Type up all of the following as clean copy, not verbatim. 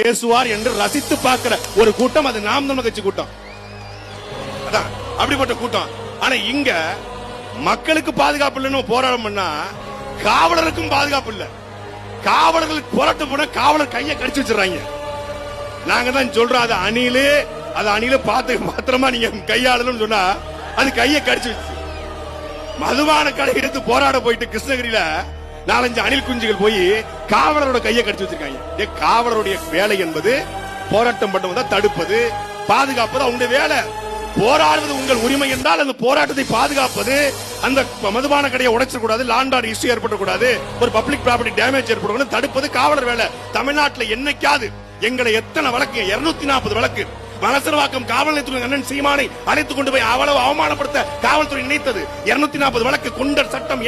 பேசுவார் என்று ரசித்து பார்க்கிற ஒரு கூட்டம் அது நாம் தமிழர் கட்சி கூட்டம். அதான் அப்படிப்பட்ட கூட்டம். ஆனா இங்க மக்களுக்கு பாதுகாப்பு இல்லைன்னு போராட்டம் பண்ணா காவலருக்கும் பாதுகாப்பு இல்ல. காவலர்களுக்கு போராட்டம் போனா காவலர் கையை கடிச்சு வச்சிடறாங்க. நாங்க தான் சொல்றோம் அது அணில பார்த்து மாத்திரமா நீங்க கையாளணும் சொன்னா அது கையை கடிச்சு வச்சு மதுபான கடை எடுத்து போராட போயிட்டு கிருஷ்ணகிரியில 4-5 அணில் குஞ்சுகள் போய் காவலரோட கையை கடிச்சு வச்சிருக்காங்க. காவலருடைய வேலை என்பது போராட்டம் பண்ணுவதை தடுப்பது, பாதுகாப்பது அவங்களுடைய வேலை. போராடுவது உங்கள் உரிமை என்றால் அந்த போராட்டத்தை பாதுகாப்பது, அந்த மதுபான கடையை உடைச்சிடக்கூடாது, லாண்ட் ஆர்டர் இஷ்யூ ஏற்படக்கூடாது, ஒரு பப்ளிக் ப்ராப்பர்ட்டி டேமேஜ் ஏற்படக்கூடாது, தடுப்பது காவலர் வேலை. தமிழ்நாட்டில் என்னைக்காவது எங்களை எத்தனை வழக்கு 240 வழக்கு வலசரவாக்கம் காவல் நிலையத்துறை அண்ணன் சீமானை அழைத்துக் கொண்டு போய் அவ்வளவு அவமானப்படுத்த காவல்துறை நினைத்தது. 240 வழக்கு குண்டர் சட்டம்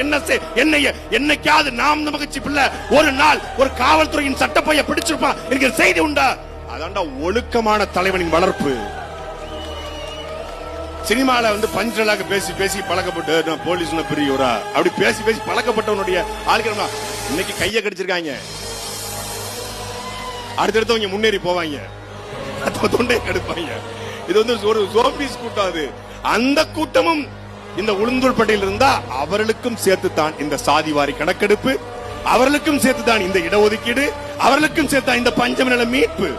என்னைக்காவது நாம் நமக்கு பிள்ளை ஒரு நாள் ஒரு காவல்துறையின் சட்டப்பைய பிடிச்சிருப்பான் என்கிற செய்தி உண்டா? அதாண்டா ஒழுக்கமான தலைவனின் வளர்ப்பு. சினிமால பஞ்சலாக பேசி பழக்கப்பட்டு போலீஸ் பெரியவரா அப்படி பேசி பழக்கப்பட்டவனுடைய ஆளுங்க இன்னைக்கு கைய கடிச்சிருக்காங்க. அடுத்தடுத்தவங்க முன்னேறி போவாங்க, தொண்டை கெடுப்பாங்க. இது ஒரு சோபிஸ் கூட்டம். அது அந்த கூட்டமும் இந்த உளுந்தூர் பட்டியல் இருந்தா அவர்களுக்கும் சேர்த்துத்தான் இந்த சாதிவாரி கணக்கெடுப்பு, அவர்களுக்கும் சேர்த்துதான் இந்த இடஒதுக்கீடு, அவர்களுக்கும் சேர்த்தான் இந்த பஞ்சம நில மீட்பு.